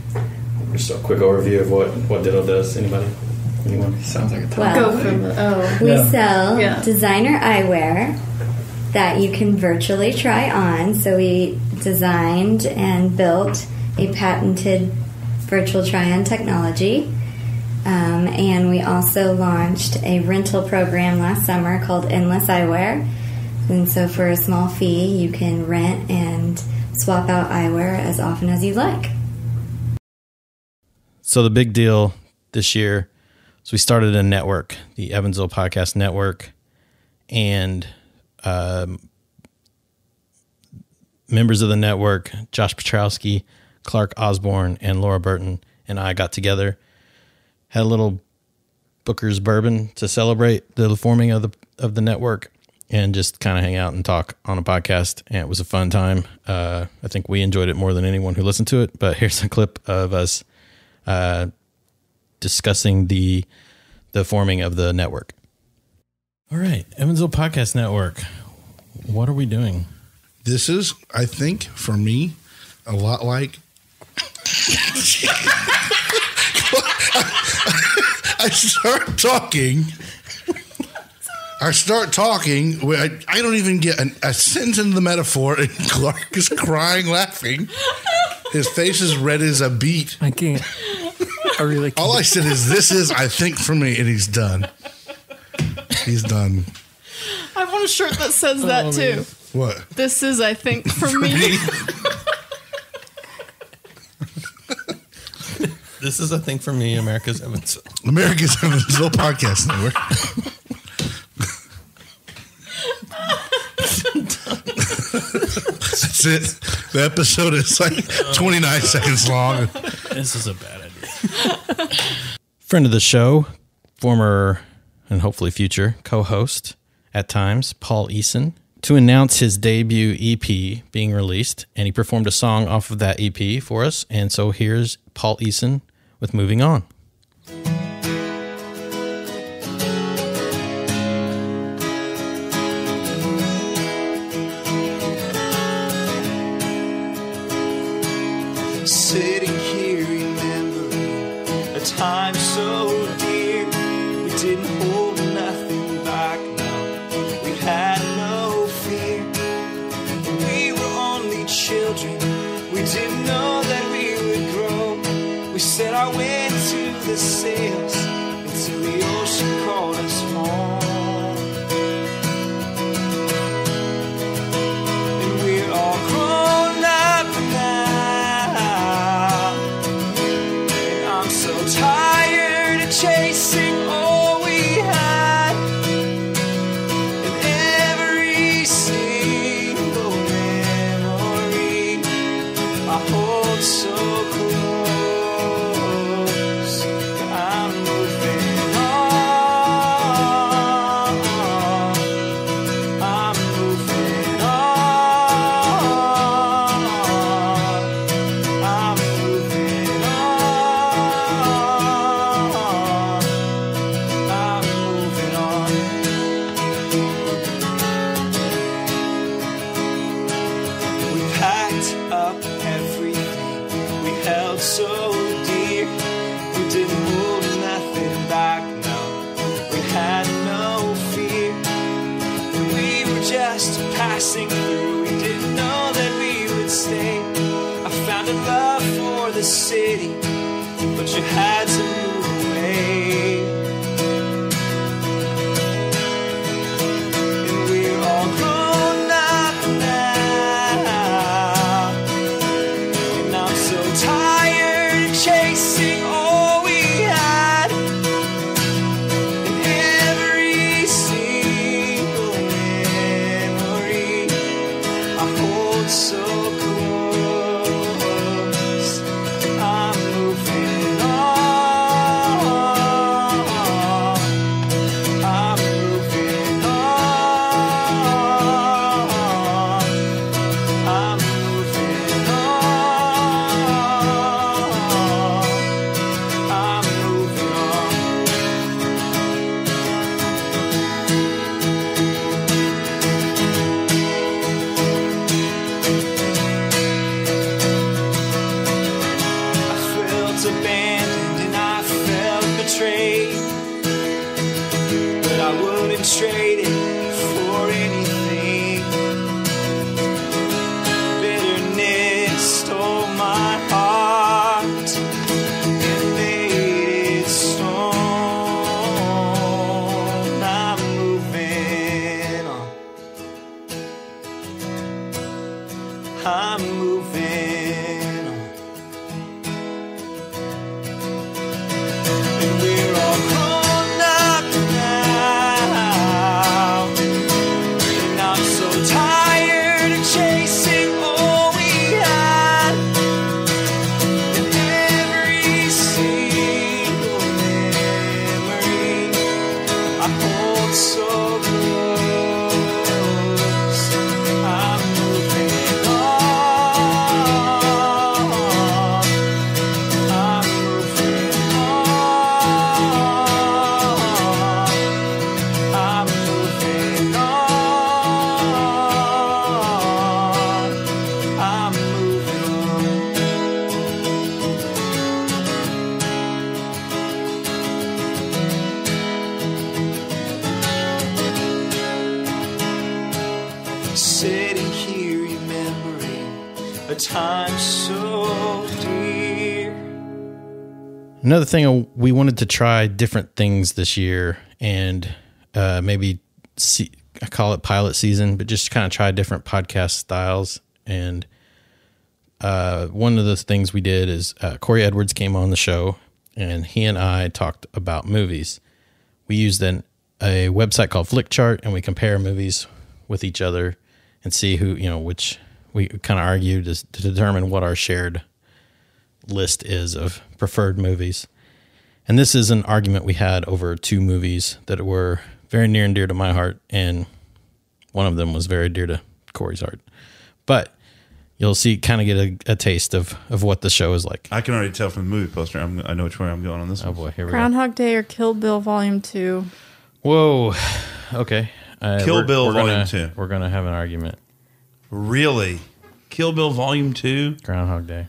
overview of what Ditto does? Anybody? Anyone? Sounds like a Well, we sell designer eyewear that you can virtually try on. So we designed and built a patented virtual try-on technology. And we also launched a rental program last summer called Endless Eyewear. And so for a small fee, you can rent and swap out eyewear as often as you like. So the big deal this year is we started a network, the Evansville Podcast Network, and members of the network, Josh Pietrowski, Clark Osborne, and Laura Burton, and I got together, had a little Booker's bourbon to celebrate the forming of the network, and just kind of hang out and talk on a podcast. And it was a fun time. I think we enjoyed it more than anyone who listened to it. But here's a clip of us discussing the forming of the network. All right, Evansville Podcast Network. What are we doing? This is, I think, for me, a lot like... I start talking. I don't even get a sentence into the metaphor, and Clark is crying, laughing. His face is red as a beet. I can't. I really can't. All I said is, this is, I think, for me, and he's done. He's done. I want a shirt that says that too. What? This is, I think, for me. This is, I think, for me, America's Evansville. America's Evansville Podcast Network. That's it. The episode is like 29 seconds long. This is a bad idea. Friend of the show, former and hopefully future co-host at times, Paul Eason, to announce his debut EP being released, and he performed a song off of that EP for us. And so here's Paul Eason with Moving On. Sitting here remembering a time so dear. We didn't hold nothing back, no. We had no fear. We were only children. We didn't know that we would grow. We set our way to the sails until the ocean called us home. And we're all grown up now, and I'm so tired of chasing all we had, and every single memory I hold so close. I'm moving on. coursing through, we didn't know that we would stay. I found a love for the city, but you had to move away. And we're all grown up now, and I'm so tired of chasing all we had. And every single memory I hold so close. I'm moving on. I'm moving on. I'm moving on. I'm moving I felt abandoned and I felt betrayed, but I wouldn't trade it for anything. Bitterness stole my heart and made it stone. I'm moving on. I'm moving on. And we're all grown up now, and I'm so tired of chasing all we had. And every single memory I hold so close. I'm moving on. I'm moving on. I'm moving on. I'm moving on. Sitting here remembering a time so dear. Another thing, we wanted to try different things this year and maybe see, I call it pilot season, but just kind of try different podcast styles. And one of the things we did is Corey Edwards came on the show and he and I talked about movies. We used a website called Flickchart and we compare movies with each other and see who, which we kind of argued to determine what our shared list is of preferred movies. And this is an argument we had over two movies that were very near and dear to my heart, and one of them was very dear to Corey's heart. But you'll see, kind of get a taste of what the show is like. I can already tell from the movie poster. I know which way I'm going on this one. Oh boy, here we go. Groundhog Day or Kill Bill Volume 2? Whoa. Okay. Kill Bill Volume 2. We're going to have an argument. Really? Kill Bill Volume 2? Groundhog Day.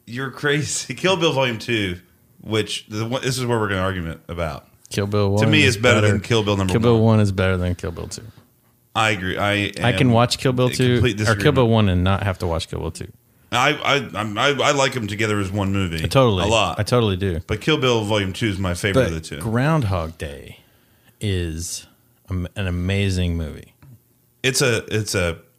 You're crazy. Kill Bill Volume 2, which this is where we're going to argument about. Kill Bill 1 to me is better than Kill Bill number 1. Kill Bill 1 is better than Kill Bill 2. I agree. I can watch Kill Bill 2 or Kill Bill 1 and not have to watch Kill Bill 2. I like them together as one movie. Totally. A lot. I totally do. But Kill Bill Volume 2 is my favorite of the two. Groundhog Day is an amazing movie. It's a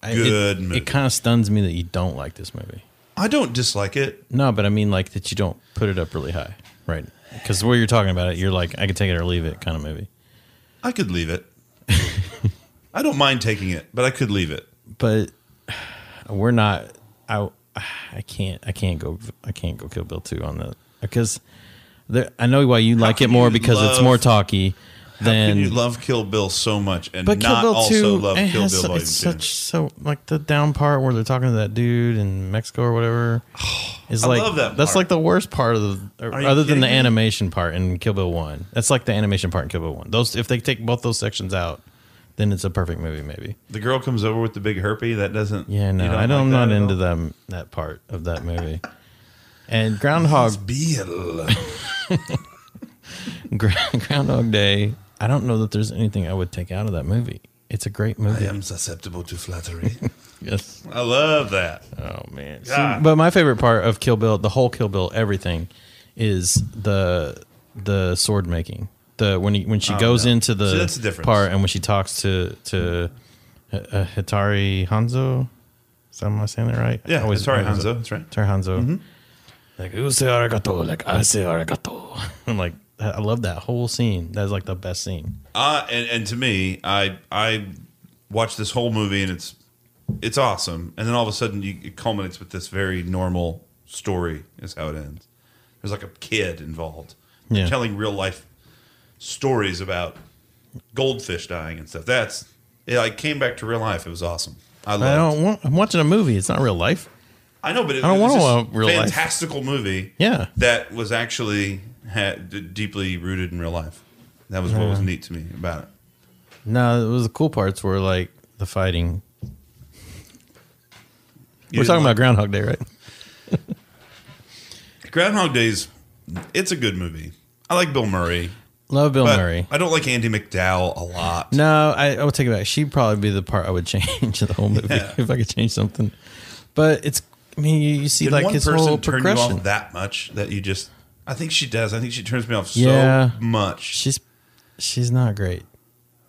good movie. It kind of stuns me that you don't like this movie. I don't dislike it. No, but I mean like that you don't put it up really high. Right. Because the way you're talking about it, you're like, I could take it or leave it kind of movie. I could leave it. I don't mind taking it, but I could leave it. But we're not. I can't go Kill Bill 2 on the, because I know why you like it more because it's more talky. How can you love Kill Bill so much and but not Kill Bill 2, also love Kill Bill Volume 2? It's so like the down part where they're talking to that dude in Mexico or whatever. Is I like love that part. That's like the worst part of the, Are you other than the kidding me? animation part in Kill Bill 1. That's like the animation part in Kill Bill 1. Those, if they take both those sections out, then it's a perfect movie. Maybe the girl comes over with the big herpy. That doesn't. Yeah, no, I'm not into that part of that movie. And Groundhog Groundhog Day. I don't know that there's anything I would take out of that movie. It's a great movie. I am susceptible to flattery. Yes. I love that. Oh, man. See, God. but my favorite part of Kill Bill, the whole Kill Bill, everything, is the sword making. When she goes into the that's the difference. part and when she talks to Hitari Hanzo. Am I saying that right? Yeah, Hitari Hanzo. That's right. Hitari Hanzo. Mm-hmm. Like, you say arigato, like I say arigato. I'm like, I love that whole scene. That's like the best scene. And to me, I watched this whole movie and it's awesome. And then all of a sudden, it culminates with this very normal story. Is how it ends. There's like a kid involved, telling real life stories about goldfish dying and stuff. I came back to real life. It was awesome. I'm watching a movie. It's not real life. I know, but I don't want a real life. Fantastical movie. Yeah, that was actually deeply rooted in real life. That was what was neat to me about it. No, it was the cool parts were like the fighting. We're talking about Groundhog Day, right? Groundhog Day's it's a good movie. I like Bill Murray. Love Bill Murray. I don't like Andie MacDowell a lot. No, I would take it back. She'd probably be the part I would change in the whole movie if I could change something. But it's, I mean, you see Did like one his person whole turn progression. you off that much that you just? I think she does. I think she turns me off so much. She's not great.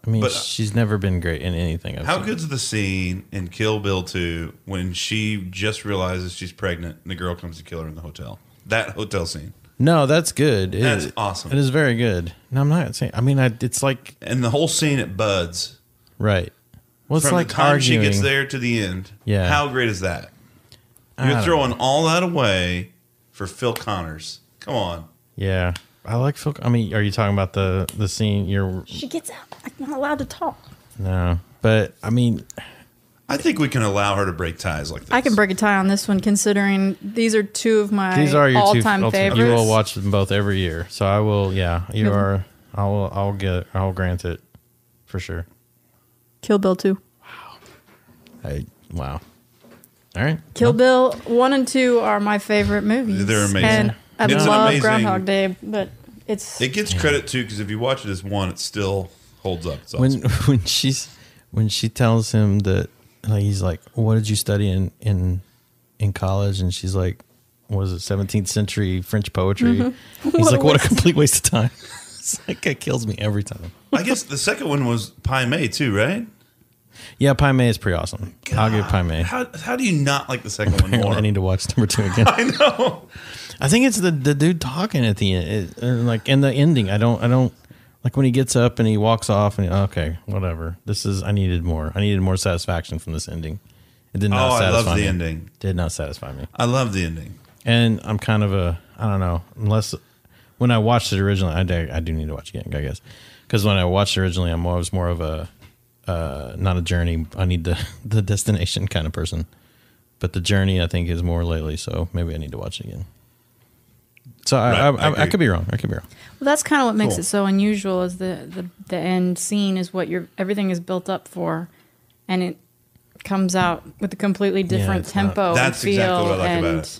I mean, But- she's never been great in anything. How good's the scene in Kill Bill 2 when she just realizes she's pregnant and the girl comes to kill her in the hotel? That hotel scene. No, that's good. That's awesome. It is very good. No, I'm not saying. I mean, it's like, and the whole scene at Bud's. Right. Well, it's From like the time arguing. she gets there to the end. Yeah. How great is that? I You're don't throwing all that away for Phil Connors. Come on. Yeah, I like Phil. I mean, are you talking about the scene? She gets out. I'm not allowed to talk. No, but I mean, I think we can allow her to break ties like this. I can break a tie on this one, considering these are two of my these are your all-time two favorites. You will watch them both every year, so I will. Yeah, you Yep. are. I'll grant it for sure. Kill Bill 2. Wow. All right. Kill Bill 1 and 2 are my favorite movies. They're amazing. And I It's an love amazing- Groundhog Day, but It gets credit too because if you watch it as one, it still holds up. It's When she tells him that, like, he's like, "What did you study in college?" And she's like, "What was it, 17th century French poetry?" Mhm. He's like, "What a waste. complete waste of time." It's like, it kills me every time. I guess the second one was Pai Mei too, right? Yeah, Pai Mei is pretty awesome. I'll give Pai Mei. How do you not like the second one more? I need to watch number 2 again. I know. I think it's the dude talking at the end, like in the ending. I don't like when he gets up and he walks off and okay, whatever. I needed more. I needed more satisfaction from this ending. It did not satisfy I love the me. ending. Did not satisfy me. I love the ending. And I'm kind of I don't know, unless when I watched it originally, I do need to watch it again, I guess. Because when I watched it originally, I was more of a not a journey. I need the destination kind of person. But the journey, I think, is more lately. So maybe I need to watch it again. So I could be wrong. I could be wrong. Well, that's kind of what makes Cool. it so unusual. Is the end scene is what everything is built up for, and it comes out with a completely different tempo That's and feel. exactly what I like and about it.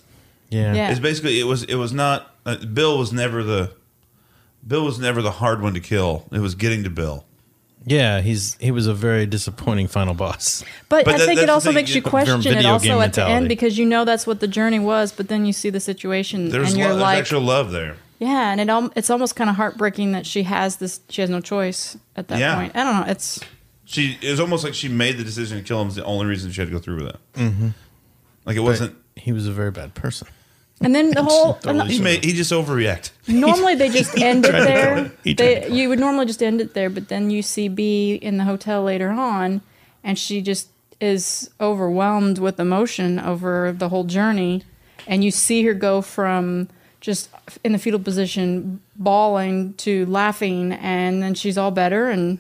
Yeah. It's basically it was not Bill was never the hard one to kill. It was getting to Bill. Yeah, he was a very disappointing final boss. But I think that's it the also thing, makes you question it video also game at the mentality. end because you know that's what the journey was, but then you see the situation There's and you're like, actual love there. yeah, and it's almost kind of heartbreaking that she has no choice at that Yeah. point. I don't know. It's It was almost like she made the decision to kill him. Is the only reason she had to go through with it. Mm-hmm. Like it wasn't. He was a very bad person. and then the whole He just overreacted. normally they just end it Tried to there. kill it. He tried to You would normally just end it there, but then you see B in the hotel later on, and she just is overwhelmed with emotion over the whole journey, and you see her go from just in the fetal position, bawling to laughing, and then she's all better and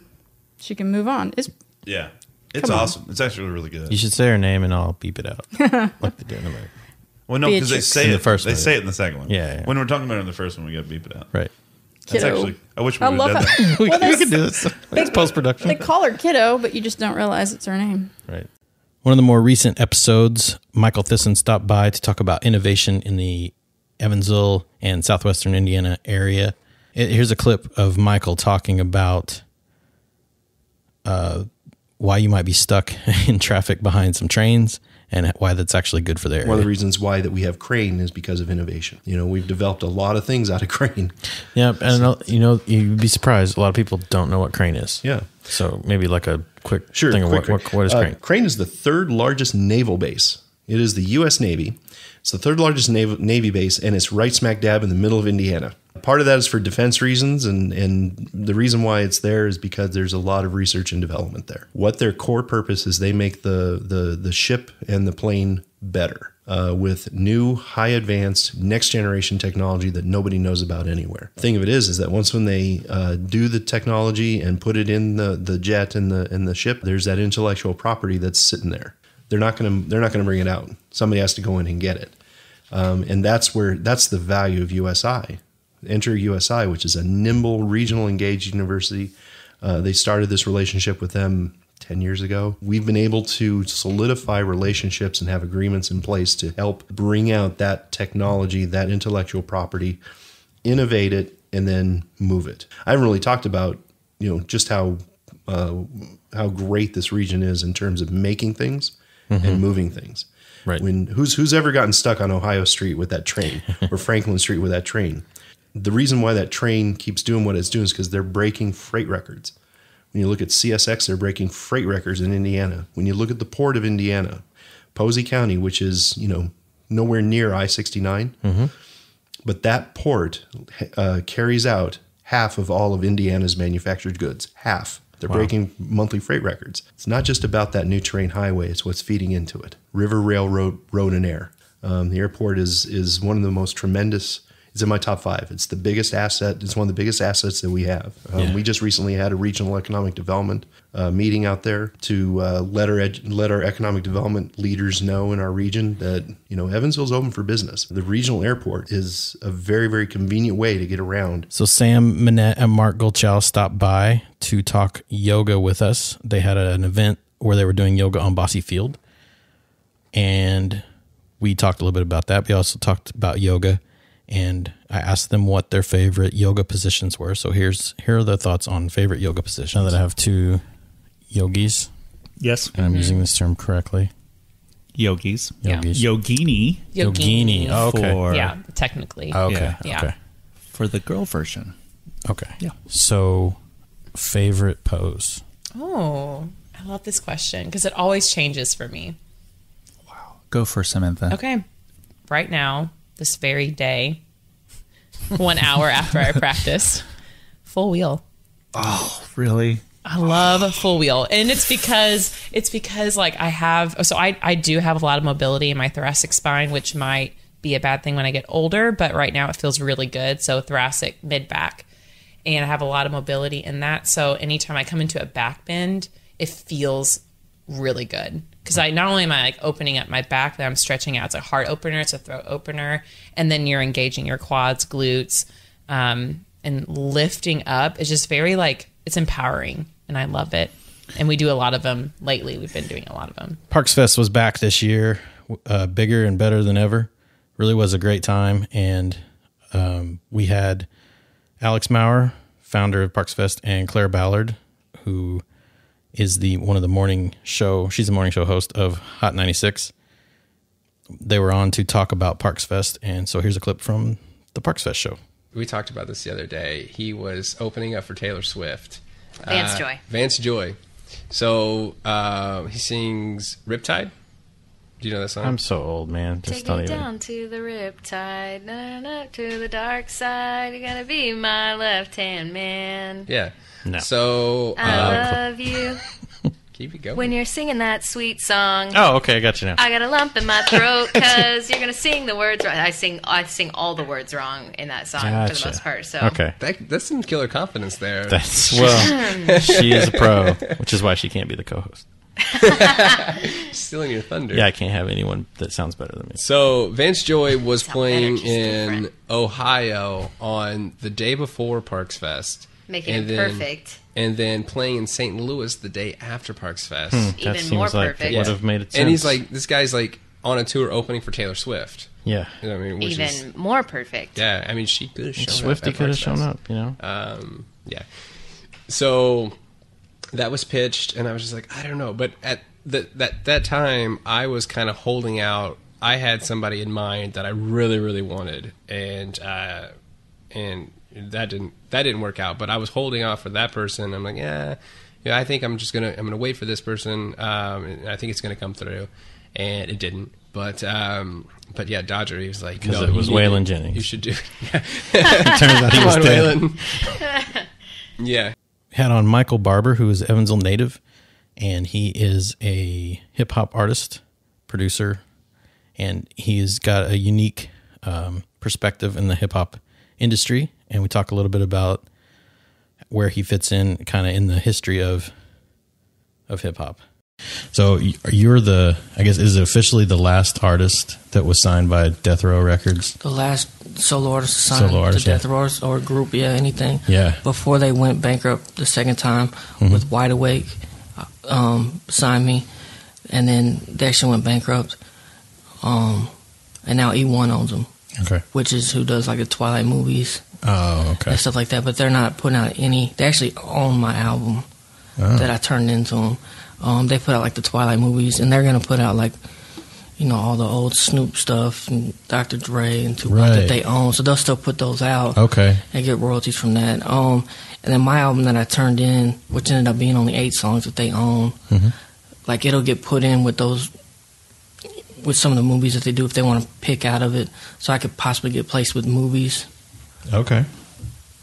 she can move on. It's Yeah, it's Come on. awesome. It's actually really good. You should say her name and I'll beep it out, like they do in the movie. Well, no, because they Beatrix. say In it. the first they movie. say it in the second one. Yeah. When we're talking about it in the first one, we got to beep it out. Right. That's Kiddo. actually. I wish we I would love have done how- that. we, Well, we they- can do this. It's post production. They call her Kiddo, but you just don't realize it's her name. Right. One of the more recent episodes, Michael Thissen stopped by to talk about innovation in the Evansville and southwestern Indiana area. Here's a clip of Michael talking about why you might be stuck in traffic behind some trains and why that's actually good for the area. One of the reasons why that we have crane is because of innovation. You know, we've developed a lot of things out of crane. Yeah, and you know, you'd be surprised. A lot of people don't know what crane is. Yeah. So maybe like a quick thing of what is crane? Crane is the third largest naval base. It is the U.S. Navy. It's the third largest Navy base, and it's right smack dab in the middle of Indiana. Part of that is for defense reasons, and the reason why it's there is because there's a lot of research and development there. What their core purpose is, they make the ship and the plane better with new, high advanced, next generation technology that nobody knows about anywhere. The thing of it is that once when they do the technology and put it in the jet and the ship, there's that intellectual property that's sitting there. They're not going to bring it out. Somebody has to go in and get it, and that's the value of USI. Enter USI, which is a nimble, regional engaged university. They started this relationship with them 10 years ago. We've been able to solidify relationships and have agreements in place to help bring out that technology, that intellectual property, innovate it, and then move it. I haven't really talked about, just how great this region is in terms of making things and moving things. Right. Who's ever gotten stuck on Ohio Street with that train or Franklin Street with that train? The reason why that train keeps doing what it's doing is because they're breaking freight records. When you look at CSX, they're breaking freight records in Indiana. When you look at the port of Indiana, Posey County, which is nowhere near I-69, but that port carries out half of all of Indiana's manufactured goods. Half. They're breaking monthly freight records. It's not just about that new terrain highway. It's what's feeding into it. River, railroad, road, and air. The airport is one of the most tremendous. It's in my top 5. It's the biggest asset. It's one of the biggest assets that we have. We just recently had a regional economic development meeting out there to let our economic development leaders know in our region that Evansville's open for business. The regional airport is a very, very convenient way to get around. So Sam, Minnette, and Mark Goltiao stopped by to talk yoga with us. They had an event where they were doing yoga on Bossy Field, and we talked a little bit about that. We also talked about yoga. And I asked them what their favorite yoga positions were. So here are their thoughts on favorite yoga positions. Now that I have 2 yogis. Yes. And I'm using this term correctly. Yogis. Yeah. Yogini. Yogini. Oh, okay. Yeah, technically. Oh, okay. Yeah. Okay. For the girl version. Okay. Yeah. So, favorite pose? Oh, I love this question because it always changes for me. Go for Samantha. Okay. Right now, this very day, 1 hour after I practiced, full wheel. Oh, really? I love a full wheel. And it's because like I do have a lot of mobility in my thoracic spine, which might be a bad thing when I get older, but right now it feels really good. So thoracic, mid-back, and I have a lot of mobility in that. So anytime I come into a back bend, it feels really good. Because not only am I like opening up my back, but I'm stretching out. It's a heart opener, it's a throat opener, and then you're engaging your quads, glutes, and lifting up. It's just very it's empowering, and I love it. And we do a lot of them lately. We've been doing a lot of them. Parksfest was back this year, bigger and better than ever. Really was a great time, and we had Alex Mourer, founder of Parksfest, and Claire Ballard, who is one of the morning show. She's the morning show host of Hot 96. They were on to talk about Parksfest, and so here's a clip from the Parksfest show. We talked about this the other day. He was opening up for Taylor Swift. Vance Joy. Vance Joy. So he sings Riptide. Do you know that song? I'm so old, man. Just Take me down to the riptide, to the dark side. You're gonna be my left-hand man. Yeah. No. So I love you. Keep it going. When you're singing that sweet song. Oh, okay, I got you now. I got a lump in my throat because you're gonna sing the words right. I sing all the words wrong in that song for the most part. So okay, that's some killer confidence there. That's she is a pro, which is why she can't be the co-host. Stealing your thunder. Yeah, I can't have anyone that sounds better than me. So Vance Joy was playing in Ohio on the day before Parksfest. Making it perfect. And then playing in St. Louis the day after Parksfest. Even more perfect. Would have made it sense. And he's this guy's on a tour opening for Taylor Swift. Yeah. I mean, even more perfect. Yeah, I mean, she could have shown up. Swiftie could have shown up, Yeah. So that was pitched, and I was just like, I don't know. But at that time, I was kind of holding out. I had somebody in mind that I really, really wanted, and that didn't work out. But I was holding off for that person. I'm like, yeah, I think I'm gonna wait for this person. And I think it's gonna come through, and it didn't. But yeah, Dodger, he was like, because it was Waylon Jennings. You should do it. It turns out he was dead. Waylon. Yeah. Had on Michael Barber, who is Evansville native, and he is a hip hop artist, producer, and he's got a unique perspective in the hip hop industry. And we talk a little bit about where he fits in, kind of in the history of hip hop. So you're I guess, is it officially the last artist that was signed by Death Row Records? The last solo artist signed to Death Row or group, anything. Yeah. Before they went bankrupt the second time with Wide Awake, signed me, and then they actually went bankrupt. And now E1 owns them. Okay. Which is who does like the Twilight movies. Oh, okay. And stuff like that. But they're not putting out any. They actually own my album that I turned into them. They put out like the Twilight movies, and they're gonna put out like, all the old Snoop stuff and Dr. Dre and Tupac that they own. So they'll still put those out. Okay. And get royalties from that. And then my album that I turned in, which ended up being only 8 songs that they own, like it'll get put in with those, with some of the movies that they do if they want to pick out of it. So I could possibly get placed with movies. Okay.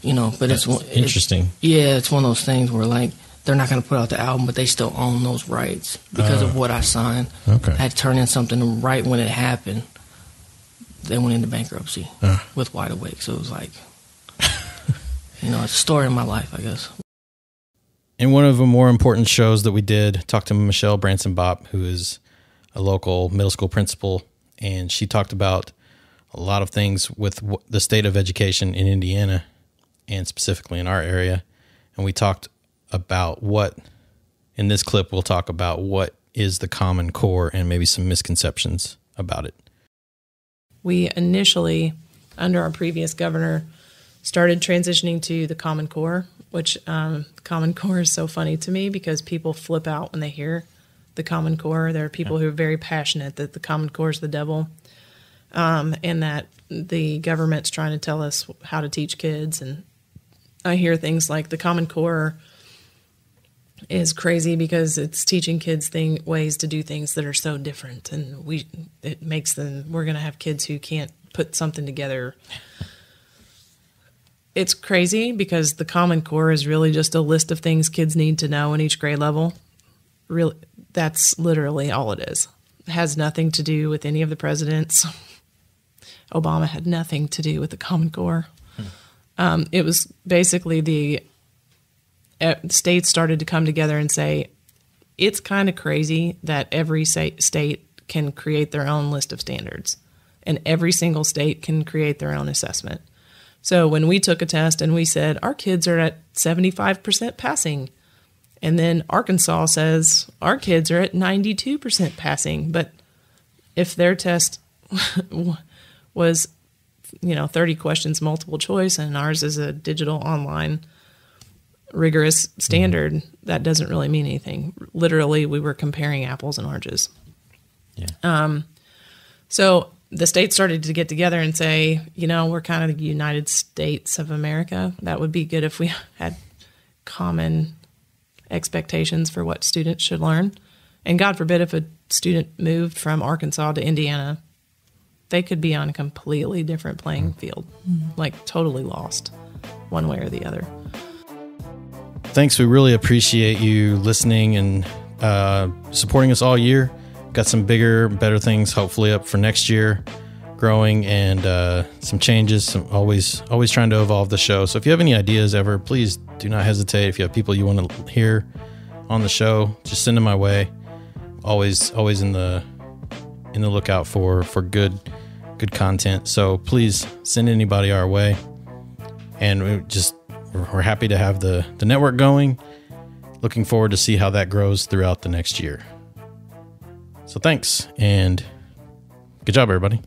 But it's interesting. It's one of those things where like, they're not going to put out the album, but they still own those rights because of what I signed. Okay. I had turned in something right when it happened. They went into bankruptcy with Wide Awake. So it was like, it's a story of my life, I guess. In one of the more important shows that we did, talked to Michele Branson-Bopp, who is a local middle school principal, and she talked about a lot of things with the state of education in Indiana, and specifically in our area. And we talked about in this clip, we'll talk about what is the Common Core and maybe some misconceptions about it. We initially, under our previous governor, started transitioning to the Common Core, which Common Core is so funny to me because people flip out when they hear the Common Core. There are people who are very passionate that the Common Core is the devil, and that the government's trying to tell us how to teach kids. And I hear things like the Common Core is crazy because it's teaching kids ways to do things that are so different, and we're going to have kids who can't put something together. It's crazy because the Common Core is really just a list of things kids need to know in each grade level. Really, that's literally all it is. It has nothing to do with any of the presidents. Obama had nothing to do with the Common Core. It was basically the states started to come together and say, it's kind of crazy that every state can create their own list of standards, and every single state can create their own assessment. So when we took a test and we said, our kids are at 75% passing, and then Arkansas says, our kids are at 92% passing, but if their test was, 30 questions multiple choice, and ours is a digital online rigorous standard, that doesn't really mean anything. Literally, we were comparing apples and oranges. Yeah. So the states started to get together and say, we're kind of the United States of America. That would be good if we had common expectations for what students should learn. And God forbid if a student moved from Arkansas to Indiana, they could be on a completely different playing field, like totally lost one way or the other. Thanks. We really appreciate you listening and supporting us all year. Got some bigger, better things hopefully up for next year, growing, and some changes. Always trying to evolve the show. So if you have any ideas ever, please do not hesitate. If you have people you want to hear on the show, just send them my way. Always in the lookout for good content. So please send anybody our way, and we're happy to have the network going. Looking forward to see how that grows throughout the next year. So thanks, and good job, everybody.